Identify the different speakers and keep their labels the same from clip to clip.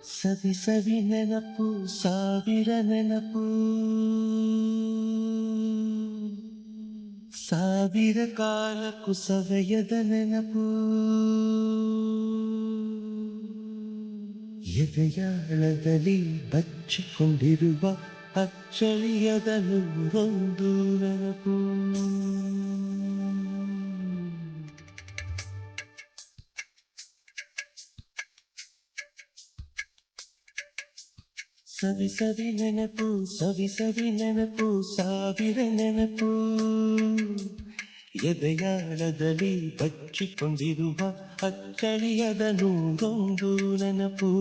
Speaker 1: ಸವಿ ಸವಿ ನೆನಪು ಸಾವಿರ ನೆನಪು ಸಾವಿರ ಕಾಲಕ್ಕೂ ಸವೆಯದ ನೆನಪು ಎದೆಯಾಳದಲ್ಲಿ ಬಚ್ಚಿಕೊಂಡಿರುವ ಅಚ್ಚಳಿಯದ ನೂರೊಂದು ನೆನಪು ಸವಿ ಸವಿ ನೆನಪು ಸವಿ ಸವಿ ನೆನಪು ಸಾವಿರ ನೆನಪು ಎದೆಯಾಳದಲ್ಲಿ ಬಚ್ಚಿಕೊಂಡಿರುವ ಅಚ್ಚಳಿಯದ ನೂರೊಂದು ನೆನಪು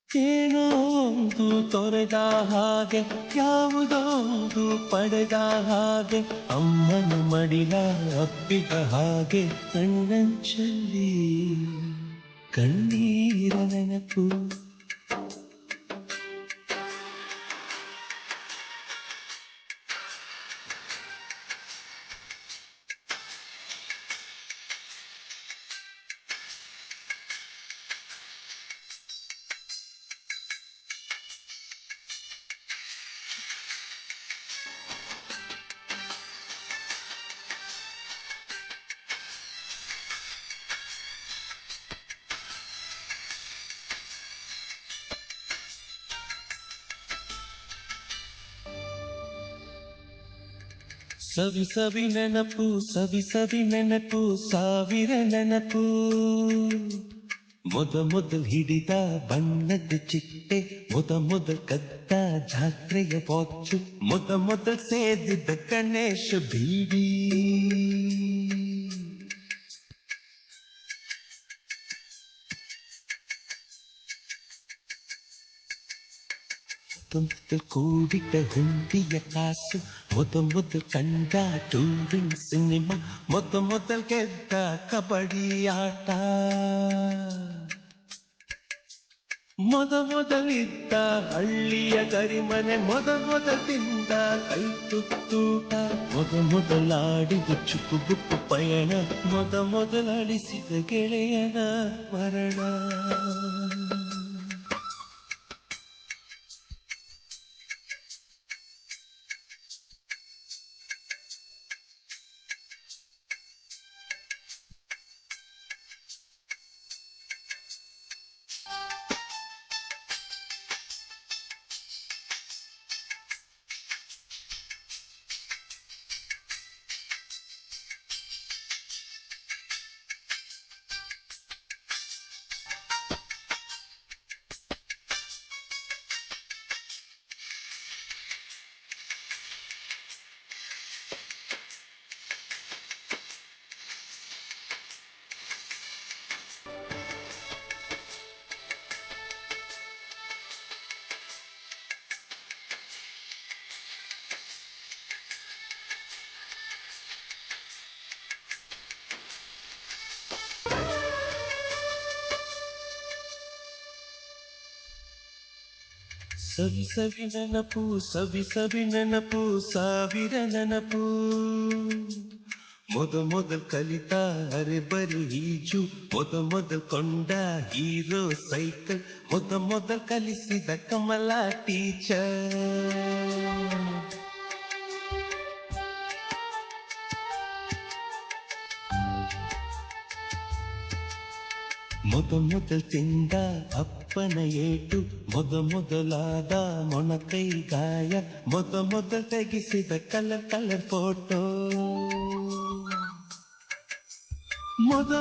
Speaker 1: ಏನೋ ಒಂದು ತೊರೆದ ಹಾಗೆ ಯಾವುದೋ ಒಂದು ಪಡೆದ ಹಾಗೆ ಅಮ್ಮನ ಮಡಿಲ ಅಪ್ಪಿದ ಹಾಗೆ ಕಣ್ಣಂಚಲ್ಲಿ ಕಣ್ಣೀರ ನೆನಪು ಸವಿ ಸವಿ ನೆನಪು ಸವಿ ಸವಿ ನೆನಪು ಸಾವಿರ ನೆನಪು ಮೊದಲು ಹಿಡಿದ ಬಣ್ಣದ ಚಿಟ್ಟೆ ಮೊದಲು ಕದ್ದ ಜಾತ್ರೆಯ ವಾಚು ಮೊದಲು ಸೇದಿದ್ದ ಗಣೇಶ ಬೀಡಿ ಮೊದಲು ಕೂಡಿಟ್ಟ ಹುಂಡಿಯ ಕಾಸು ಮೊದಲು ಕಂಡ ಟೂರಿಂಗ್ ಸಿನಿಮಾ ಮೊದಲು ಗೆದ್ದ ಕಬಡ್ಡಿ ಆಟ ಮೊದಲಿದ್ದ ಹಳ್ಳಿಯ ಗರಿಮನೆ ಮೊದಲು ತಿಂದ ಕೈ ತುತ್ತೂಟ ಮೊದಲಾಡಿದ ಚುಕ್ಕುಬುಕ್ಕು ಪಯಣ ಮೊದಲಳಿಸಿದ ಗೆಳೆಯನ ಮರಣ ಸವಿ ಸವಿ ನೆನಪು ಸವಿ ಸವಿ ನೆನಪು ಸಾವಿರ ನೆನಪು ಮೊದಲು ಕಲಿತ ಅರೆಬರಿ ಈಜು ಮೊದಲು ಕೊಂಡ ಹೀರೋ ಸೈಕಲ್ ಮೊದಲು ಕಲಿಸಿದ ಕಮಲ ಟೀಚರ್ ಮೊದಲು ತಿಂದ ಅಪ್ಪನ ಏಟು ಮೊದಲಾದ ಮೊಣಕೈ ಗಾಯ ಮೊದಲು ತೆಗೆಸಿದ ಕಲರ್ ಫೋಟೋ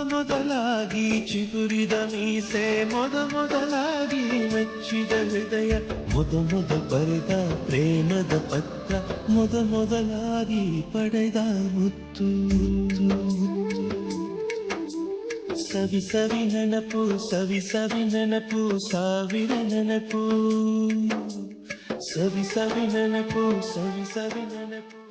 Speaker 1: ಮೊದಲಾಗಿ ಚಿಗುರಿದ ಮೀಸೆ ಮೊದಲಾಗಿ ಮೆಚ್ಚಿದ ಹೃದಯ ಮೊದಲು ಬರೆದ ಪ್ರೇಮದ ಪತ್ರ ಮೊದಲಾಗಿ ಪಡೆದ ಮುತ್ತು ಸವಿ ಸವಿ ನೆನಪು ಸವಿ ಸವಿ ನೆನಪು ಸಾವಿರ ನೆನಪು ಸವಿ ಸವಿ ನೆನಪು ಸವಿ ಸವಿ ನೆನಪು